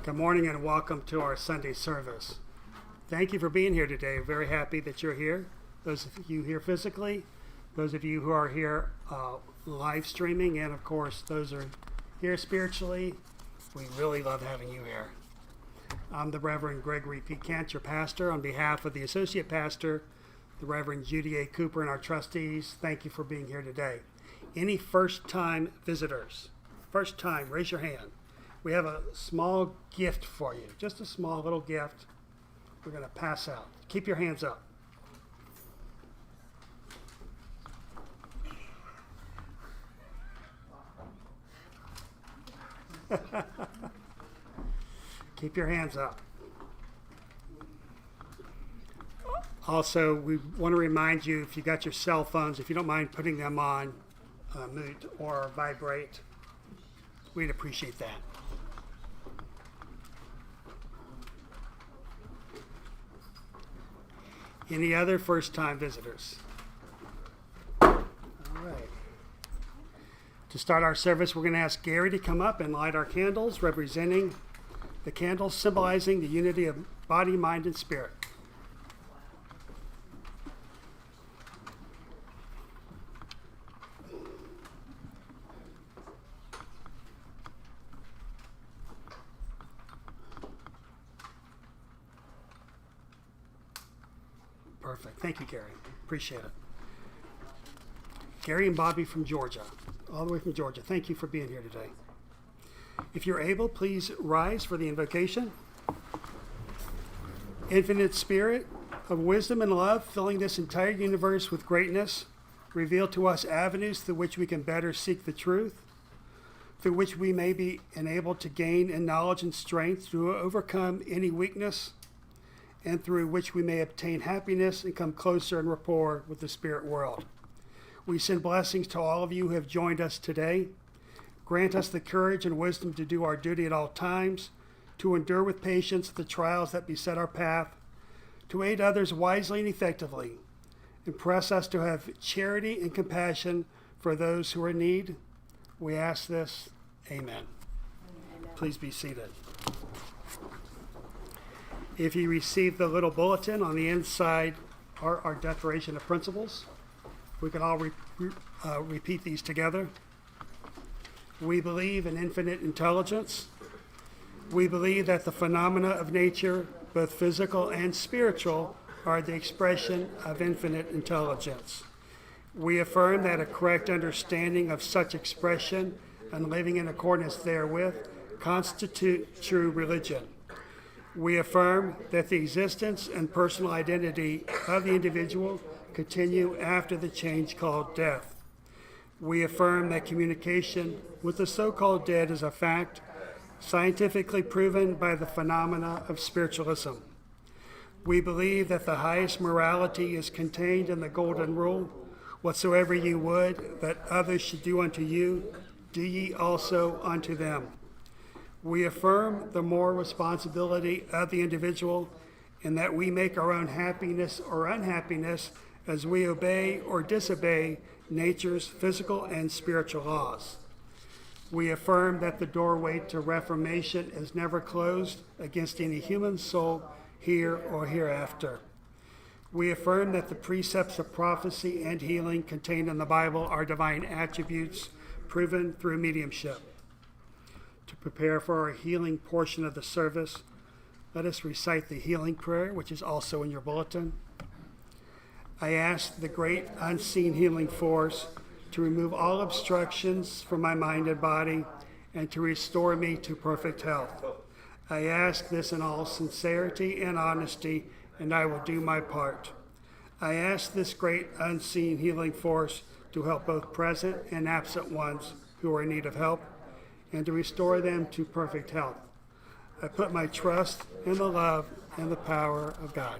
Good morning and welcome to our Sunday service. Thank you for being here today. Very happy that you're here. Those of you here physically, those of you who are here live streaming, and of course those who are here spiritually, we really love having you here. I'm the Reverend Gregory P. Kent, your pastor. On behalf of the associate pastor, the Reverend Judy A. Cooper, and our trustees, thank you for being here today. Any first-time visitors? First time, raise your hand. We have a small gift for you, just a small little gift we're going to pass out. Keep your hands up. Keep your hands up. Also, we want to remind you, if you got your cell phones, if you don't mind putting them on mute or vibrate, we'd appreciate that. Any other first-time visitors? All right. To start our service, we're going to ask Gary to come up and light our candles, representing the candles symbolizing the unity of body, mind, and spirit. Perfect. Thank you, Gary. Appreciate it. Gary and Bobby from Georgia, all the way from Georgia. Thank you for being here today. If you're able, please rise for the invocation. Infinite Spirit of wisdom and love, filling this entire universe with greatness, reveal to us avenues through which we can better seek the truth, through which we may be enabled to gain in knowledge and strength to overcome any weakness, and through which we may obtain happiness and come closer in rapport with the spirit world. We send blessings to all of you who have joined us today. Grant us the courage and wisdom to do our duty at all times, to endure with patience the trials that beset our path, to aid others wisely and effectively. Impress us to have charity and compassion for those who are in need. We ask this. Amen. Please be seated. If you received the little bulletin, on the inside are our Declaration of Principles. We can all repeat these together. We believe in infinite intelligence. We believe that the phenomena of nature, both physical and spiritual, are the expression of infinite intelligence. We affirm that a correct understanding of such expression and living in accordance therewith constitute true religion. We affirm that the existence and personal identity of the individual continue after the change called death. We affirm that communication with the so-called dead is a fact, scientifically proven by the phenomena of spiritualism. We believe that the highest morality is contained in the Golden Rule: whatsoever you would that others should do unto you, do ye also unto them. We affirm the moral responsibility of the individual in that we make our own happiness or unhappiness as we obey or disobey nature's physical and spiritual laws. We affirm that the doorway to reformation is never closed against any human soul here or hereafter. We affirm that the precepts of prophecy and healing contained in the Bible are divine attributes proven through mediumship. To prepare for our healing portion of the service, let us recite the healing prayer, which is also in your bulletin. I ask the great unseen healing force to remove all obstructions from my mind and body and to restore me to perfect health. I ask this in all sincerity and honesty, and I will do my part. I ask this great unseen healing force to help both present and absent ones who are in need of help, and to restore them to perfect health. I put my trust in the love and the power of God.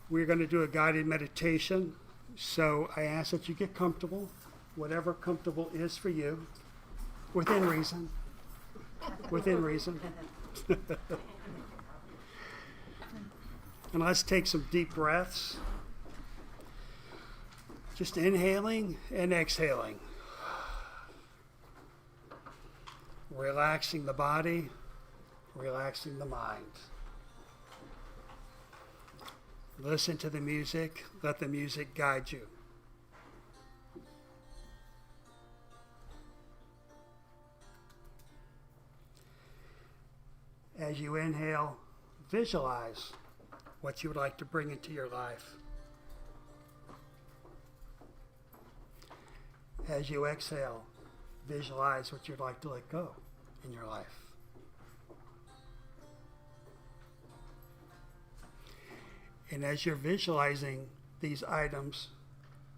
We're going to do a guided meditation, so I ask that you get comfortable, whatever comfortable is for you, within reason. Within reason. And let's take some deep breaths. Just inhaling and exhaling. Relaxing the body, relaxing the mind. Listen to the music. Let the music guide you. As you inhale, visualize what you would like to bring into your life. As you exhale, visualize what you'd like to let go in your life. And as you're visualizing these items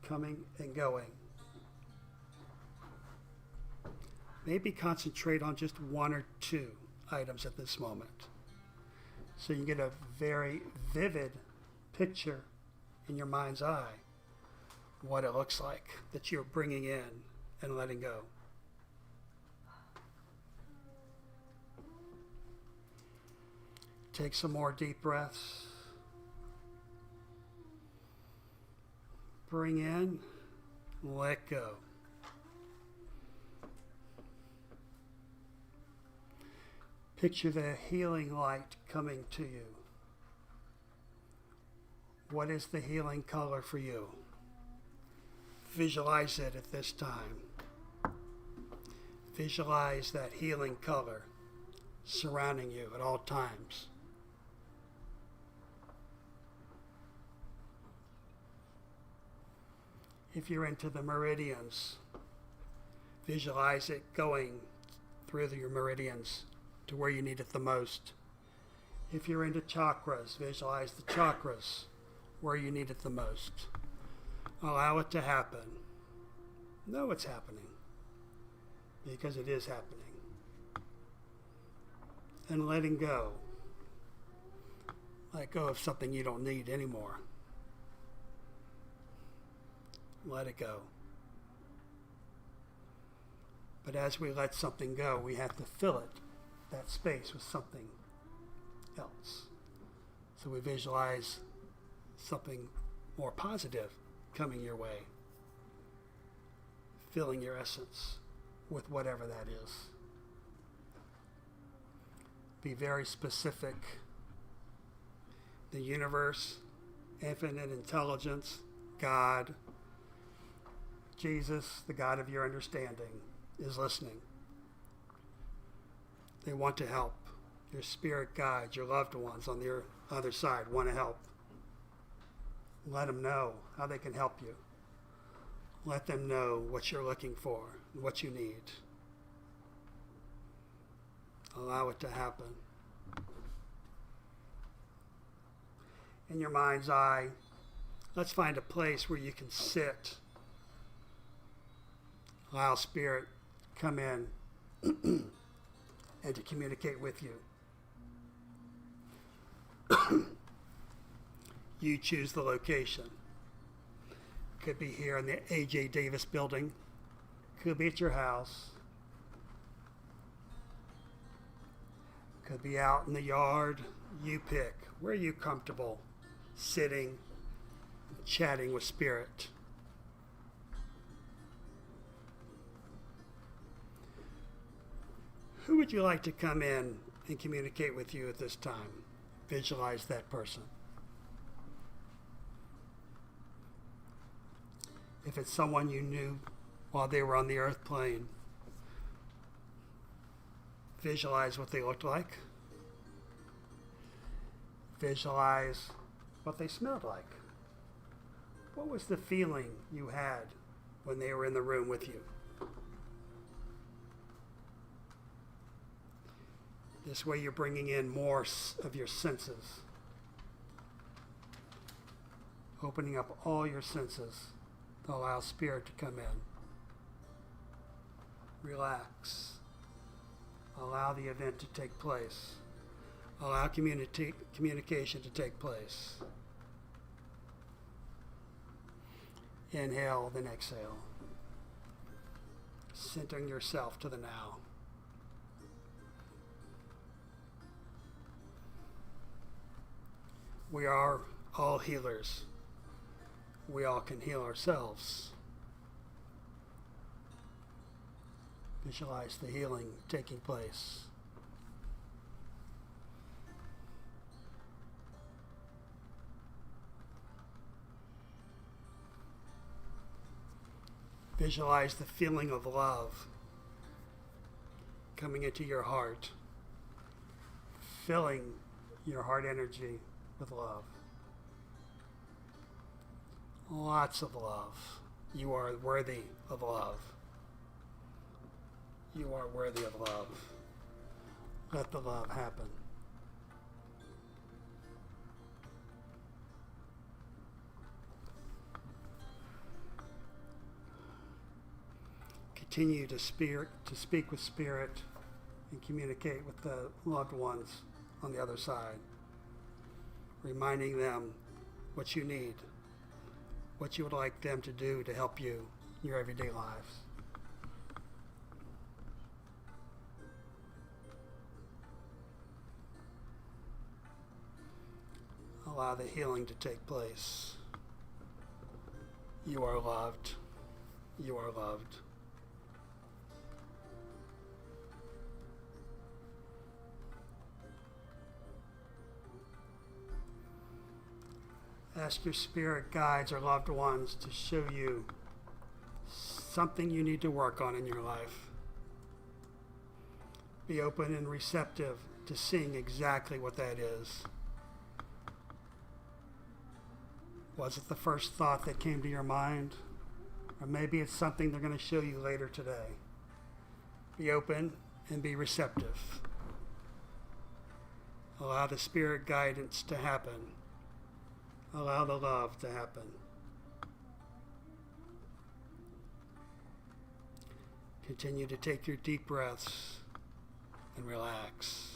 coming and going, maybe concentrate on just one or two items at this moment, so you get a very vivid picture in your mind's eye what it looks like that you're bringing in and letting go. Take some more deep breaths. Bring in, let go. Picture the healing light coming to you. What is the healing color for you? Visualize it at this time. Visualize that healing color surrounding you at all times. If you're into the meridians, visualize it going through your meridians to where you need it the most. If you're into chakras, visualize the chakras where you need it the most. Allow it to happen. Know it's happening, because it is happening. And letting go. Let go of something you don't need anymore. Let it go. But as we let something go, we have to fill it, that space, with something else. So we visualize something more positive coming your way, filling your essence with whatever that is. Be very specific. The universe, infinite intelligence, God, Jesus, the God of your understanding, is listening. They want to help. Your spirit guides, your loved ones on the other side want to help. Let them know how they can help you. Let them know what you're looking for and what you need. Allow it to happen. In your mind's eye, let's find a place where you can sit. Allow Spirit come in and to communicate with you. You choose the location. Could be here in the A.J. Davis building. Could be at your house. Could be out in the yard. You pick. Where are you comfortable sitting, chatting with Spirit? Who would you like to come in and communicate with you at this time? Visualize that person. If it's someone you knew while they were on the earth plane, visualize what they looked like. Visualize what they smelled like. What was the feeling you had when they were in the room with you? This way you're bringing in more of your senses. Opening up all your senses to allow Spirit to come in. Relax. Allow the event to take place. Allow communication to take place. Inhale, then exhale. Centering yourself to the now. We are all healers. We all can heal ourselves. Visualize the healing taking place. Visualize the feeling of love coming into your heart, filling your heart energy with love. Lots of love. You are worthy of love. You are worthy of love. Let the love happen. Continue to speak with spirit and communicate with the loved ones on the other side, reminding them what you need, what you would like them to do to help you in your everyday lives. Allow the healing to take place. You are loved. You are loved. Ask your spirit guides or loved ones to show you something you need to work on in your life. Be open and receptive to seeing exactly what that is. Was it the first thought that came to your mind? Or maybe it's something they're going to show you later today. Be open and be receptive. Allow the spirit guidance to happen. Allow the love to happen. Continue to take your deep breaths and relax.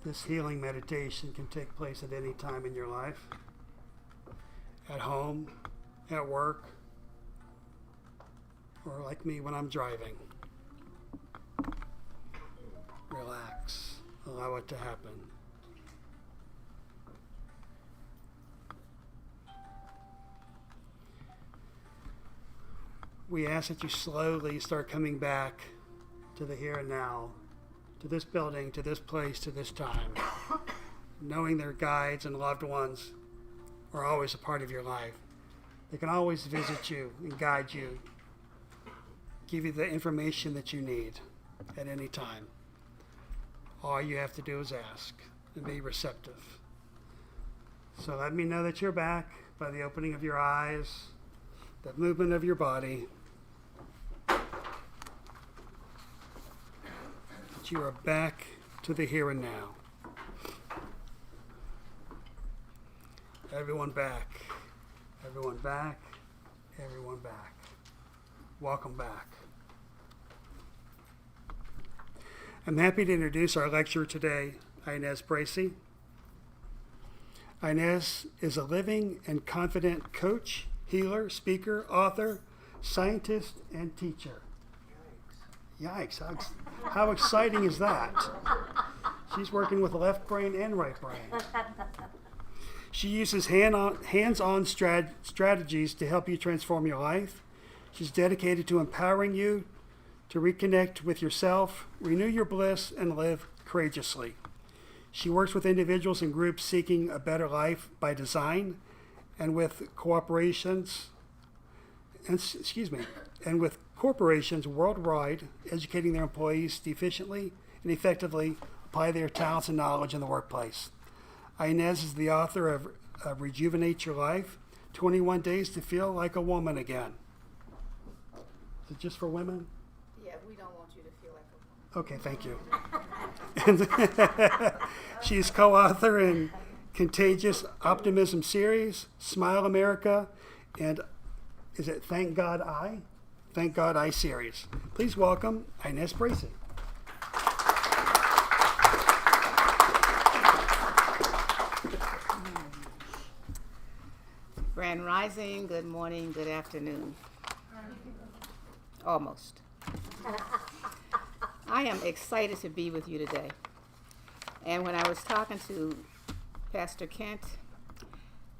This healing meditation can take place at any time in your life, at home, at work, or like me when I'm driving. Relax. Allow it to happen. We ask that you slowly start coming back to the here and now, to this building, to this place, to this time, knowing their guides and loved ones are always a part of your life. They can always visit you and guide you, give you the information that you need at any time. All you have to do is ask and be receptive. So let me know that you're back by the opening of your eyes, the movement of your body, that you are back to the here and now. Everyone back, everyone back, everyone back. Welcome back. I'm happy to introduce our lecturer today, Inez Bracy. Inez is a living and confident coach, healer, speaker, author, scientist, and teacher. Yikes. How exciting is that? She's working with the left brain and right brain. She uses hands-on strategies to help you transform your life. She's dedicated to empowering you to reconnect with yourself, renew your bliss, and live courageously. She works with individuals and groups seeking a better life by design and with corporations worldwide, educating their employees to efficiently and effectively apply their talents and knowledge in the workplace. Inez is the author of Rejuvenate Your Life, 21 Days to Feel Like a Woman Again. Is it just for women? Yeah, we don't want you to feel like a Okay, woman. thank you. She's co-author in Contagious Optimism series, Smile America, and is it Thank God I series. Please welcome Inez Bracy. Grand Rising, good morning, good afternoon. Almost. I am excited to be with you today. And when I was talking to Pastor Kent,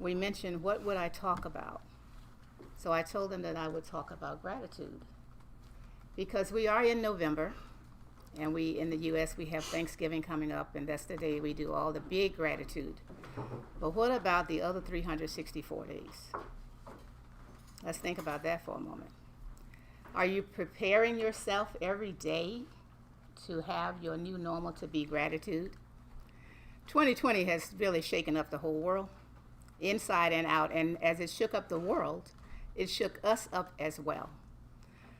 we mentioned, what would I talk about? So I told them that I would talk about gratitude. Because we are in November, and we, in the U.S., we have Thanksgiving coming up, and that's the day we do all the big gratitude. But what about the other 364 days? Let's think about that for a moment. Are you preparing yourself every day to have your new normal to be gratitude? 2020 has really shaken up the whole world, inside and out, and as it shook up the world, it shook us up as well.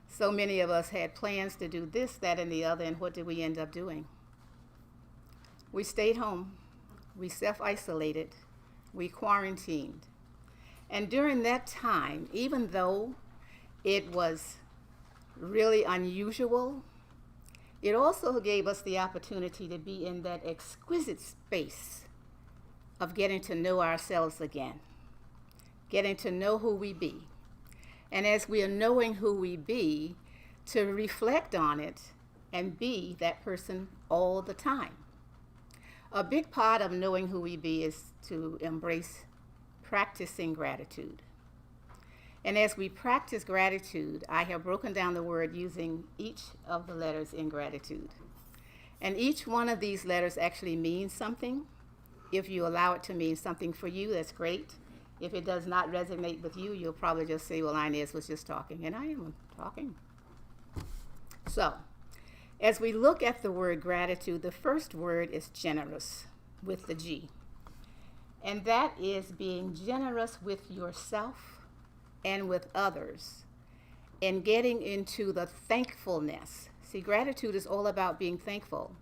So many of us had plans to do this, that, and the other, and what did we end up doing? We stayed home, we self-isolated, we quarantined. And during that time, even though it was really unusual, it also gave us the opportunity to be in that exquisite space of getting to know ourselves again, getting to know who we be. And as we are knowing who we be, to reflect on it and be that person all the time. A big part of knowing who we be is to embrace practicing gratitude. And as we practice gratitude, I have broken down the word using each of the letters in gratitude. And each one of these letters actually means something. If you allow it to mean something for you, that's great. If it does not resonate with you, you'll probably just say, well, Inez was just talking, and I am talking. So, as we look at the word gratitude, the first word is generous, with the G. And that is being generous with yourself and with others, and getting into the thankfulness. See, gratitude is all about being thankful.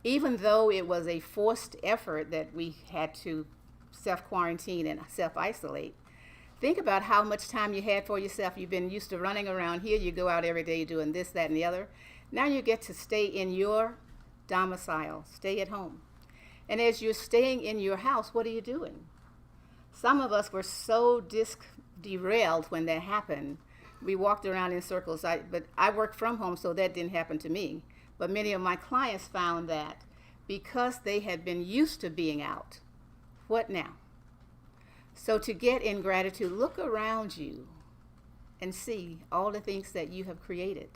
Even though it was a forced effort that we had to self-quarantine and self-isolate, think about how much time you had for yourself. You've been used to running around here. You go out every day doing this, that, and the other. Now you get to stay in your domicile, stay at home. And as you're staying in your house, what are you doing? Some of us were so derailed when that happened. We walked around in circles. But I worked from home, so that didn't happen to me. But many of my clients found that because they had been used to being out, what now? So to get in gratitude, look around you and see all the things that you have created.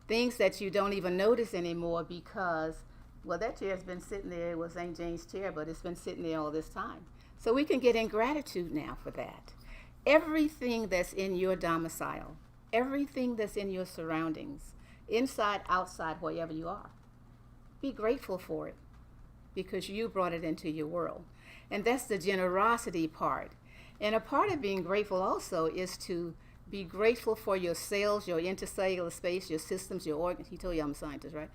Things that you don't even notice anymore because, well, that chair's been sitting there. It was St. Jane's chair, but it's been sitting there all this time. So we can get in gratitude now for that. Everything that's in your domicile, everything that's in your surroundings, inside, outside, wherever you are, be grateful for it because you brought it into your world. And that's the generosity part. And a part of being grateful also is to be grateful for your cells, your intercellular space, your systems, your organs. He told you I'm a scientist, right?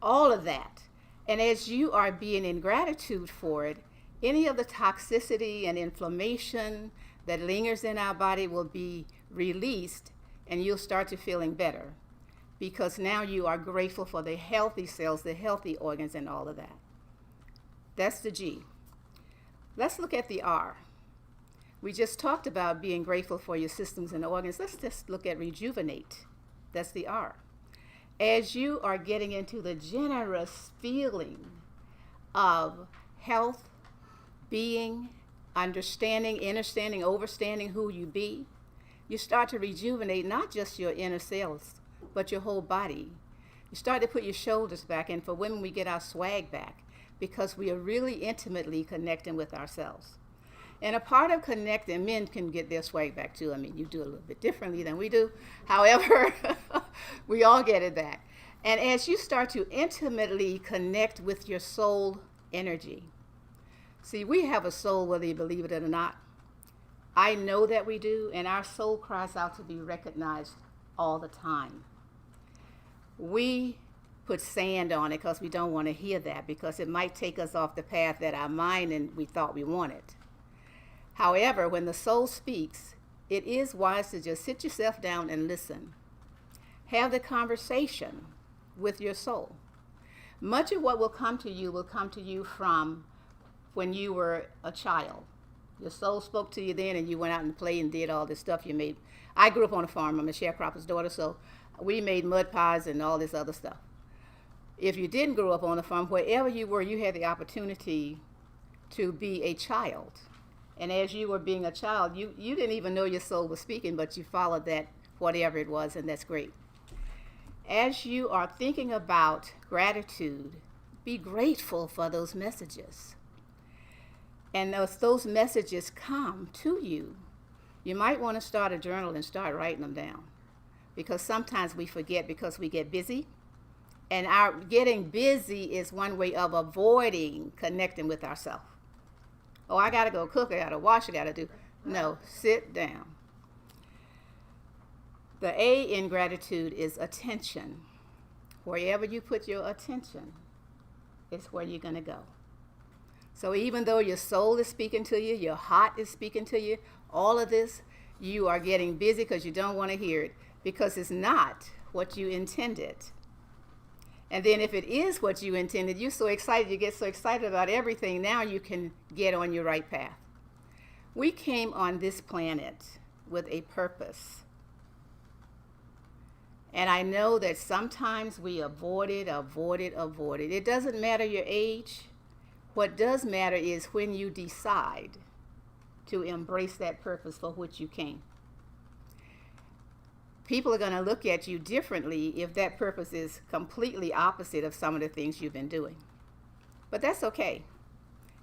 All of that. And as you are being in gratitude for it, any of the toxicity and inflammation that lingers in our body will be released, and you'll start to feeling better because now you are grateful for the healthy cells, the healthy organs, and all of that. That's the G. Let's look at the R. We just talked about being grateful for your systems and organs. Let's just look at rejuvenate. That's the R. As you are getting into the generous feeling of health, being, understanding, understanding, overstanding who you be, you start to rejuvenate not just your inner cells, but your whole body. You start to put your shoulders back, and for women, we get our swag back because we are really intimately connecting with ourselves. And a part of connecting, men can get their swag back too. I mean, you do a little bit differently than we do. However, we all get it back. And as you start to intimately connect with your soul energy, see, we have a soul whether you believe it or not. I know that we do, and our soul cries out to be recognized all the time. We put sand on it because we don't want to hear that, because it might take us off the path that our mind and we thought we wanted. However, when the soul speaks, it is wise to just sit yourself down and listen. Have the conversation with your soul. Much of what will come to you from when you were a child. Your soul spoke to you then, and you went out and played and did all this stuff you made. I grew up on a farm. I'm a sharecropper's daughter, so we made mud pies and all this other stuff. If you didn't grow up on a farm, wherever you were, you had the opportunity to be a child. And as you were being a child, you didn't even know your soul was speaking, but you followed that, whatever it was, and that's great. As you are thinking about gratitude, be grateful for those messages. And as those messages come to you, you might want to start a journal and start writing them down. Because sometimes we forget because we get busy. And our getting busy is one way of avoiding connecting with ourselves. Oh, I got to go cook, I got to wash, I got to do. No, sit down. The A in gratitude is attention. Wherever you put your attention is where you're going to go. So even though your soul is speaking to you, your heart is speaking to you, all of this, you are getting busy because you don't want to hear it, because it's not what you intended. And then if it is what you intended, you're so excited, you get so excited about everything, now you can get on your right path. We came on this planet with a purpose. And I know that sometimes we avoid it. It doesn't matter your age. What does matter is when you decide to embrace that purpose for which you came. People are going to look at you differently if that purpose is completely opposite of some of the things you've been doing. But that's okay.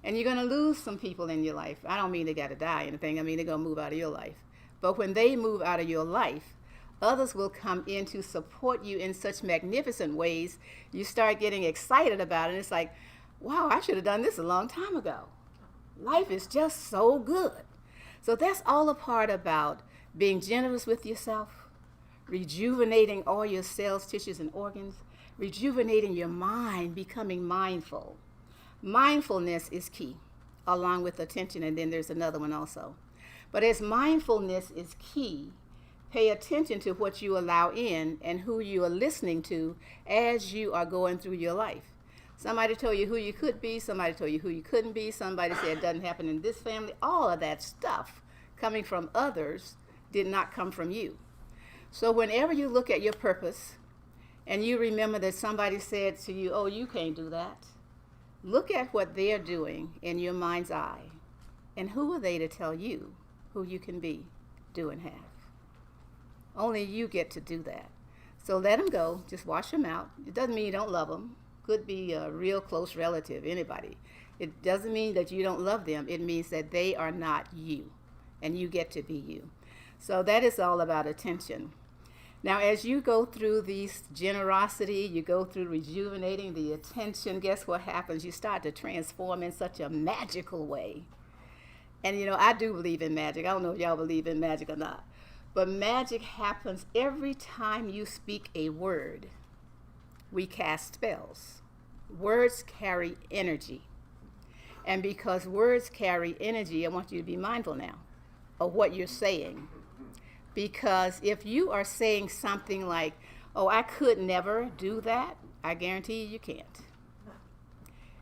And you're going to lose some people in your life. I don't mean they got to die or anything. I mean they're going to move out of your life. But when they move out of your life, others will come in to support you in such magnificent ways. You start getting excited about it. And it's like, wow, I should have done this a long time ago. Life is just so good. So that's all a part about being generous with yourself, rejuvenating all your cells, tissues, and organs, rejuvenating your mind, becoming mindful. Mindfulness is key, along with attention, and then there's another one also. But as mindfulness is key, pay attention to what you allow in and who you are listening to as you are going through your life. Somebody told you who you could be, somebody told you who you couldn't be, somebody said it doesn't happen in this family. All of that stuff coming from others did not come from you. So whenever you look at your purpose and you remember that somebody said to you, oh, you can't do that, look at what they're doing in your mind's eye. And who are they to tell you who you can be, do, and have? Only you get to do that. So let them go. Just wash them out. It doesn't mean you don't love them. Could be a real close relative, anybody. It doesn't mean that you don't love them. It means that they are not you, and you get to be you. So that is all about attention. Now, as you go through these generosity, you go through rejuvenating the attention, guess what happens? You start to transform in such a magical way. And, you know, I do believe in magic. I don't know if y'all believe in magic or not. But magic happens every time you speak a word. We cast spells. Words carry energy. And because words carry energy, I want you to be mindful now of what you're saying. Because if you are saying something like, oh, I could never do that, I guarantee you can't.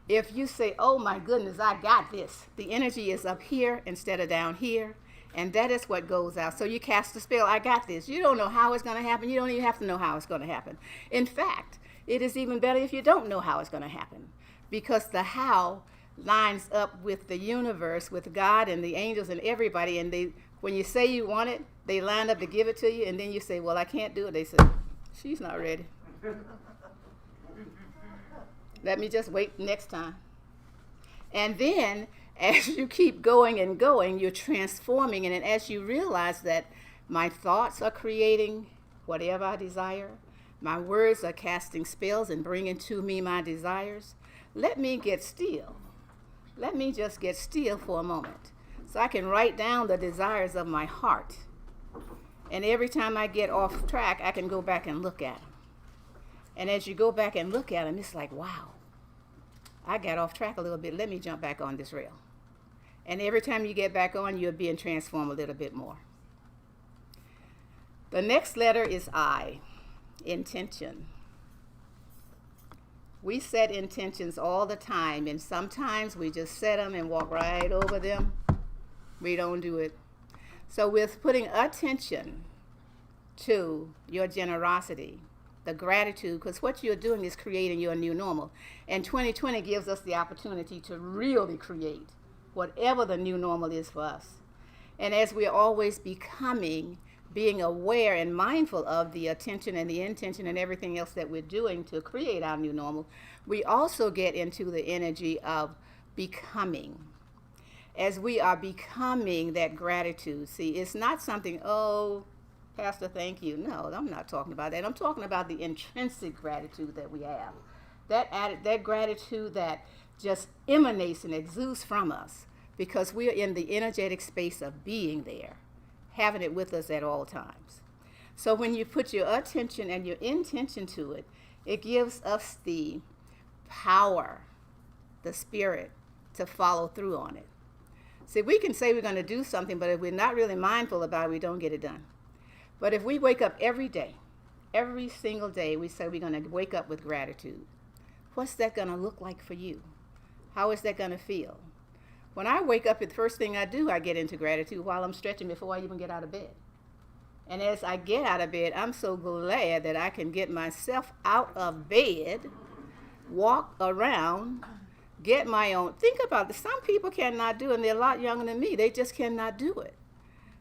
If you say, oh my goodness, I got this, the energy is up here instead of down here. And that is what goes out. So you cast a spell, I got this. You don't know how it's going to happen. You don't even have to know how it's going to happen. In fact, it is even better if you don't know how it's going to happen. Because the how lines up with the universe, with God and the angels and everybody. And when you say you want it, they line up to give it to you. And then you say, well, I can't do it. They say, she's not ready. Let me just wait next time. And then as you keep going and going, you're transforming. And as you realize that my thoughts are creating whatever I desire, my words are casting spells and bringing to me my desires, let me get still. Let me just get still for a moment so I can write down the desires of my heart. And every time I get off track, I can go back and look at them. And as you go back and look at them, it's like, wow, I got off track a little bit. Let me jump back on this rail. And every time you get back on, you're being transformed a little bit more. The next letter is I, intention. We set intentions all the time, and sometimes we just set them and walk right over them. We don't do it. So with putting attention to your generosity, the gratitude, because what you're doing is creating your new normal. And 2020 gives us the opportunity to really create whatever the new normal is for us. And as we're always becoming, being aware and mindful of the attention and the intention and everything else that we're doing to create our new normal, we also get into the energy of becoming. As we are becoming that gratitude, see, it's not something, oh, Pastor, thank you. No, I'm not talking about that. I'm talking about the intrinsic gratitude that we have. That gratitude that just emanates and exudes from us because we are in the energetic space of being there, having it with us at all times. So when you put your attention and your intention to it, it gives us the power, the spirit to follow through on it. See, we can say we're going to do something, but if we're not really mindful about it, we don't get it done. But if we wake up every day, every single day, we say we're going to wake up with gratitude, what's that going to look like for you? How is that going to feel? When I wake up, the first thing I do, I get into gratitude while I'm stretching before I even get out of bed. And as I get out of bed, I'm so glad that I can get myself out of bed, walk around, get my own. Think about this. Some people cannot do it, and they're a lot younger than me. They just cannot do it.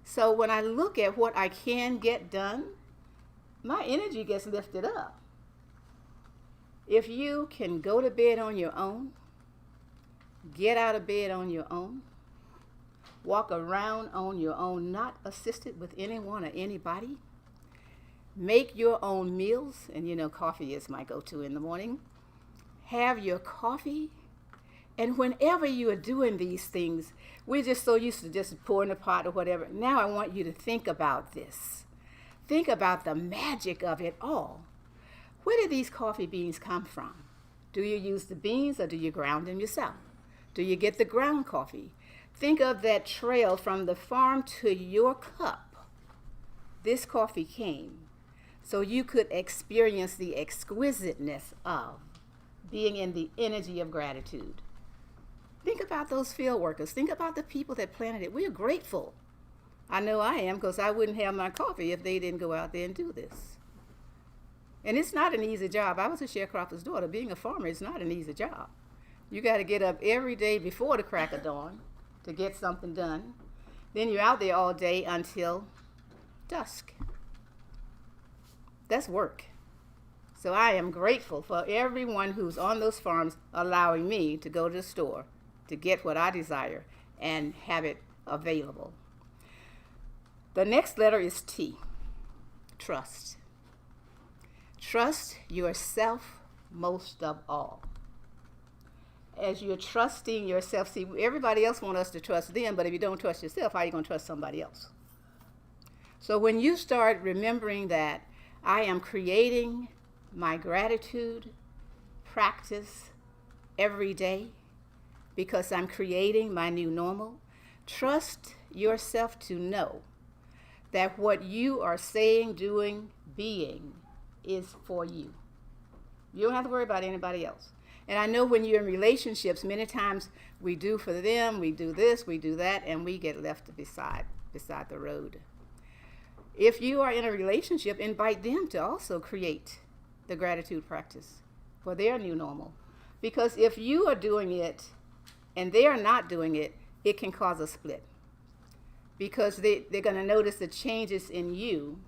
So when I look at what I can get done, my energy gets lifted up. If you can go to bed on your own, get out of bed on your own, walk around on your own, not assisted with anyone or anybody, make your own meals, and you know coffee is my go-to in the morning, have your coffee, and whenever you are doing these things, we're just so used to just pouring a pot or whatever. Now I want you to think about this. Think about the magic of it all. Where do these coffee beans come from? Do you use the beans or do you ground them yourself? Do you get the ground coffee? Think of that trail from the farm to your cup. This coffee came so you could experience the exquisiteness of being in the energy of gratitude. Think about those field workers. Think about the people that planted it. We are grateful. I know I am, because I wouldn't have my coffee if they didn't go out there and do this. And it's not an easy job. I was a sharecropper's daughter. Being a farmer is not an easy job. You got to get up every day before the crack of dawn to get something done. Then you're out there all day until dusk. That's work. So I am grateful for everyone who's on those farms allowing me to go to the store to get what I desire and have it available. The next letter is T, trust. Trust yourself most of all. As you're trusting yourself, see, everybody else wants us to trust them, but if you don't trust yourself, how are you going to trust somebody else? So when you start remembering that I am creating my gratitude practice every day because I'm creating my new normal, trust yourself to know that what you are saying, doing, being is for you. You don't have to worry about anybody else. And I know when you're in relationships, many times we do for them, we do this, we do that, and we get left beside the road. If you are in a relationship, invite them to also create the gratitude practice for their new normal. Because if you are doing it and they are not doing it, it can cause a split. Because they're going to notice the changes in you,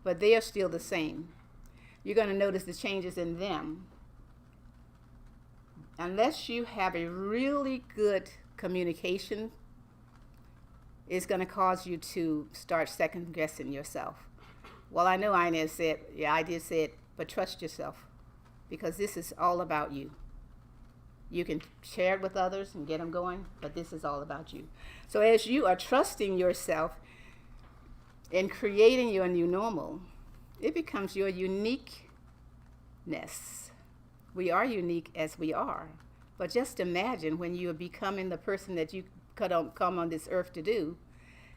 but they are still the same. You're going to notice the changes in them. Unless you have a really good communication, it's going to cause you to start second guessing yourself. Well, I know Inez said, yeah, I did say it, but trust yourself, because this is all about you. You can share it with others and get them going, but this is all about you. So as you are trusting yourself and creating your new normal, it becomes your uniqueness. We are unique as we are. But just imagine when you are becoming the person that you come on this earth to do,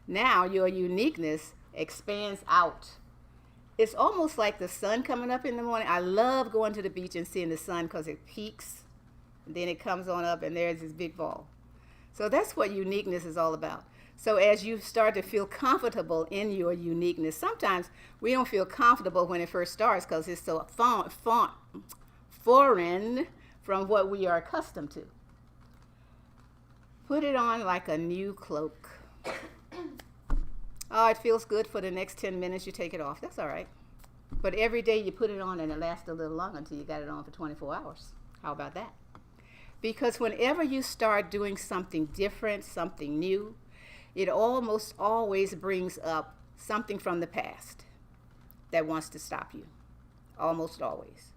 now your uniqueness expands out. It's almost like the sun coming up in the morning. I love going to the beach and seeing the sun because it peaks, and then it comes on up and there's this big ball. So that's what uniqueness is all about. So as you start to feel comfortable in your uniqueness, sometimes we don't feel comfortable when it first starts because it's so foreign from what we are accustomed to. Put it on like a new cloak. Oh, it feels good for the next 10 minutes. You take it off. That's all right. But every day you put it on and it lasts a little longer until you got it on for 24 hours. How about that? Because whenever you start doing something different, something new, it almost always brings up something from the past that wants to stop you. Almost always.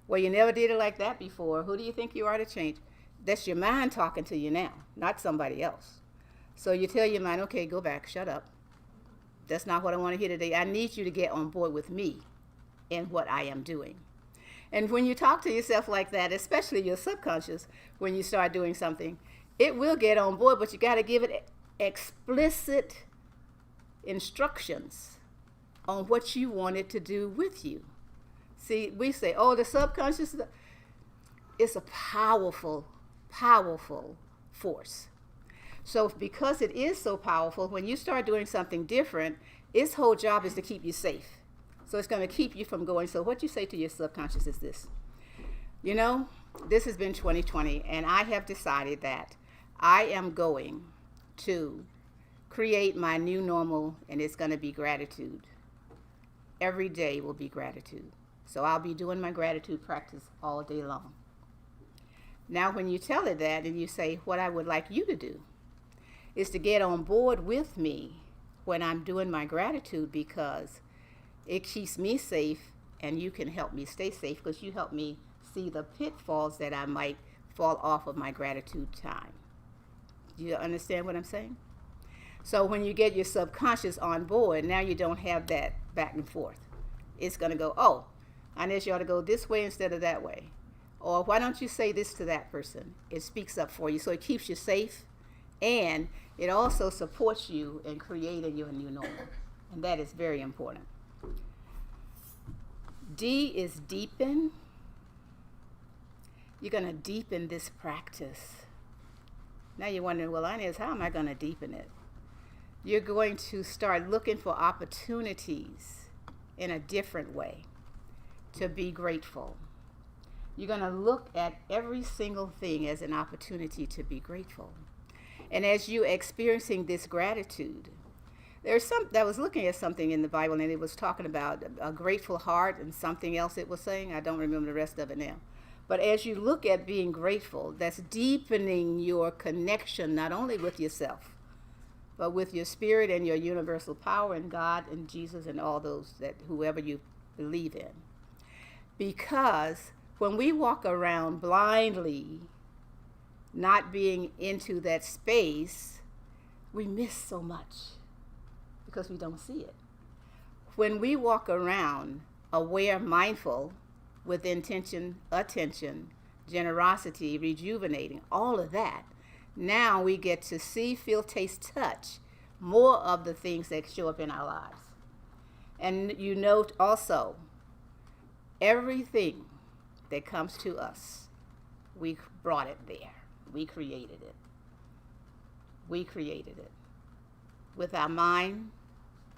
Well, you never did it like that before. Who do you think you are to change? That's your mind talking to you now, not somebody else. So you tell your mind, okay, go back, shut up. That's not what I want to hear today. I need you to get on board with me in what I am doing. And when you talk to yourself like that, especially your subconscious, when you start doing something, it will get on board, but you got to give it explicit instructions on what you want it to do with you. See, we say, oh, the subconscious is a powerful, powerful force. So because it is so powerful, when you start doing something different, its whole job is to keep you safe. So it's going to keep you from going. So what you say to your subconscious is this. You know, this has been 2020, and I have decided that I am going to create my new normal, and it's going to be gratitude. Every day will be gratitude. So I'll be doing my gratitude practice all day long. Now, when you tell it that and you say, what I would like you to do is to get on board with me when I'm doing my gratitude, because it keeps me safe and you can help me stay safe because you help me see the pitfalls that I might fall off of my gratitude time. Do you understand what I'm saying? So when you get your subconscious on board, now you don't have that back and forth. It's going to go, oh, Inez, you ought to go this way instead of that way. Or why don't you say this to that person? It speaks up for you. So it keeps you safe, and it also supports you in creating your new normal. And that is very important. D is deepen. You're going to deepen this practice. Now you're wondering, well, Inez, how am I going to deepen it? You're going to start looking for opportunities in a different way to be grateful. You're going to look at every single thing as an opportunity to be grateful. And as you're experiencing this gratitude, I was looking at something in the Bible, and it was talking about a grateful heart and something else it was saying. I don't remember the rest of it now. But as you look at being grateful, that's deepening your connection not only with yourself, but with your spirit and your universal power and God and Jesus and all those that whoever you believe in. Because when we walk around blindly, not being into that space, we miss so much because we don't see it. When we walk around aware, mindful, with intention, attention, generosity, rejuvenating, all of that, now we get to see, feel, taste, touch more of the things that show up in our lives. And you note also, everything that comes to us, we brought it there. We created it. We created it. With our mind,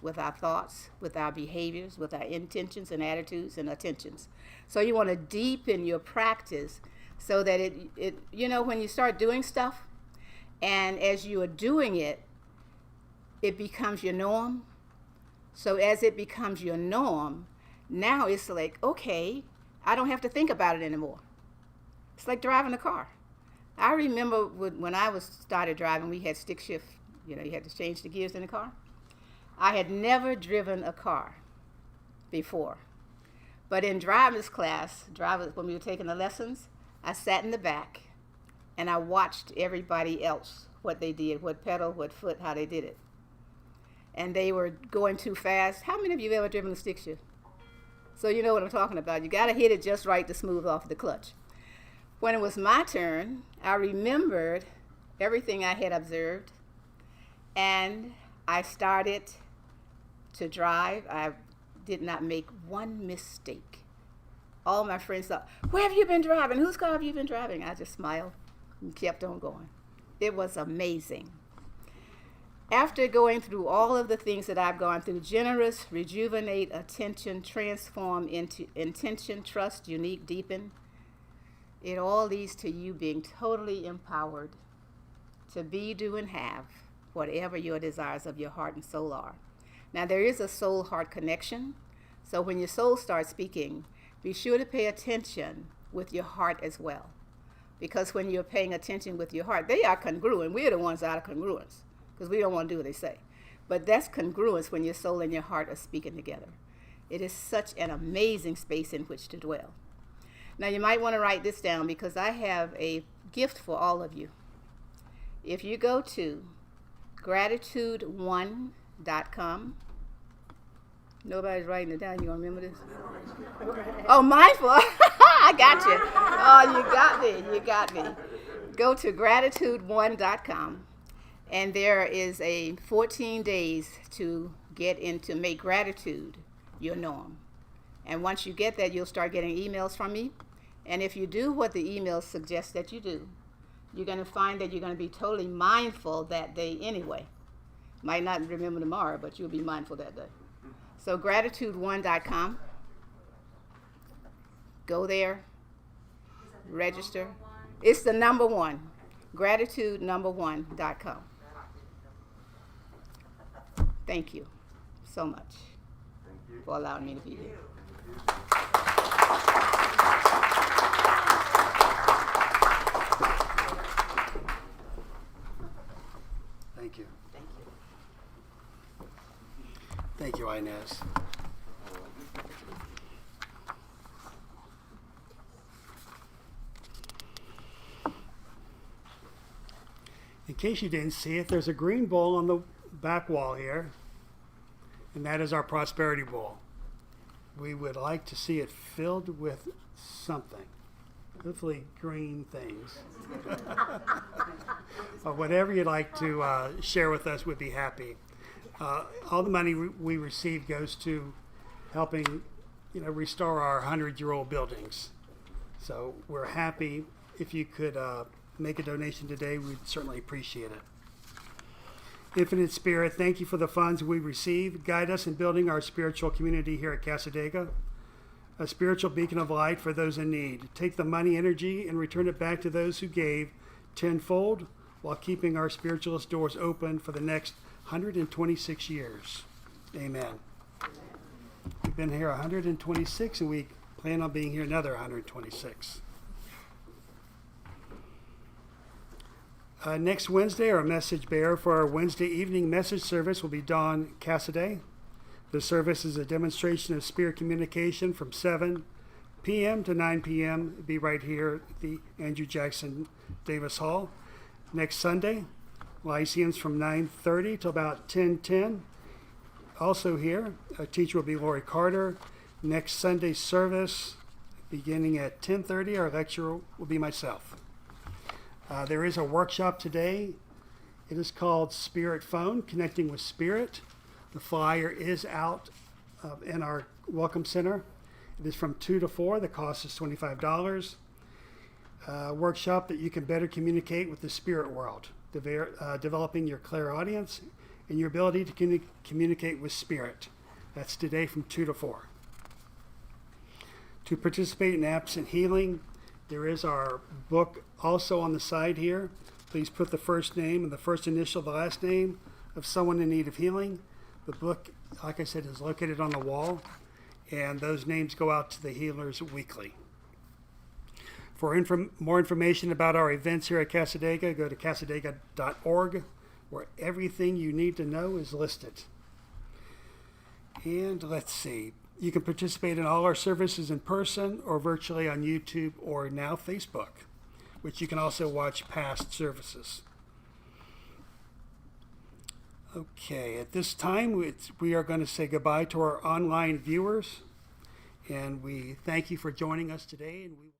with our thoughts, with our behaviors, with our intentions and attitudes and attentions. So you want to deepen your practice so that it when you start doing stuff, and as you are doing it, it becomes your norm. So as it becomes your norm, now it's like, okay, I don't have to think about it anymore. It's like driving a car. I remember when I started driving, we had stick shift. You had to change the gears in the car. I had never driven a car before. But in driver's class, when we were taking the lessons, I sat in the back and I watched everybody else, what they did, what pedal, what foot, how they did it. And they were going too fast. How many of you have ever driven a stick shift? So you know what I'm talking about. You got to hit it just right to smooth off the clutch. When it was my turn, I remembered everything I had observed, and I started to drive. I did not make one mistake. All my friends thought, where have you been driving? Whose car have you been driving? I just smiled and kept on going. It was amazing. After going through all of the things that I've gone through, generous, rejuvenate, attention, transform into intention, trust, unique, deepen, it all leads to you being totally empowered to be, do, and have whatever your desires of your heart and soul are. Now, there is a soul-heart connection, so when your soul starts speaking, be sure to pay attention with your heart as well. Because when you're paying attention with your heart, they are congruent. We're the ones out of congruence because we don't want to do what they say. But that's congruence when your soul and your heart are speaking together. It is such an amazing space in which to dwell. Now, you might want to write this down because I have a gift for all of you. If you go to gratitude1.com, nobody's writing it down. You want to remember this? Oh, mindful. I got you. Oh, you got me. Go to gratitude1.com, and there is a 14 days to get into make gratitude your norm. And once you get that, you'll start getting emails from me. And if you do what the emails suggest that you do, you're going to find that you're going to be totally mindful that day anyway. Might not remember tomorrow, but you'll be mindful that day. So gratitude1.com. Go there, register. It's the number one, gratitude1.com. Thank you so much for allowing me to be here. Thank you. Thank you. Thank you, Inez. In case you didn't see it, there's a green bowl on the back wall here, and that is our prosperity bowl. We would like to see it filled with something, hopefully green things. Or whatever you'd like to share with us, we'd be happy. All the money we receive goes to helping, restore our 100-year-old buildings. So we're happy if you could make a donation today. We'd certainly appreciate it. Infinite Spirit, thank you for the funds we receive. Guide us in building our spiritual community here at Cassadaga, a spiritual beacon of light for those in need. Take the money, energy, and return it back to those who gave tenfold while keeping our spiritualist doors open for the next 126 years. Amen. We've been here 126, and we plan on being here another 126. Next Wednesday, our message bearer for our Wednesday evening message service will be Dawn Cassidy. The service is a demonstration of spirit communication from 7 p.m. to 9 p.m. It'll be right here at the Andrew Jackson Davis Hall. Next Sunday, Lyceums from 9:30 till about 10:10. Also here, our teacher will be Lori Carter. Next Sunday service, beginning at 10:30, our lecturer will be myself. There is a workshop today. It is called Spirit Phone, Connecting with Spirit. The flyer is out in our Welcome Center. It is from 2 to 4. The cost is $25. Workshop that you can better communicate with the spirit world, developing your clairaudience and your ability to communicate with spirit. That's today from 2 to 4. To participate in absent healing, there is our book also on the side here. Please put the first name and the first initial of the last name of someone in need of healing. The book, like I said, is located on the wall, and those names go out to the healers weekly. For more information about our events here at Cassadaga, go to cassadaga.org, where everything you need to know is listed. And let's see. You can participate in all our services in person or virtually on YouTube or now Facebook, which you can also watch past services. Okay, at this time, we are going to say goodbye to our online viewers, and we thank you for joining us today. And we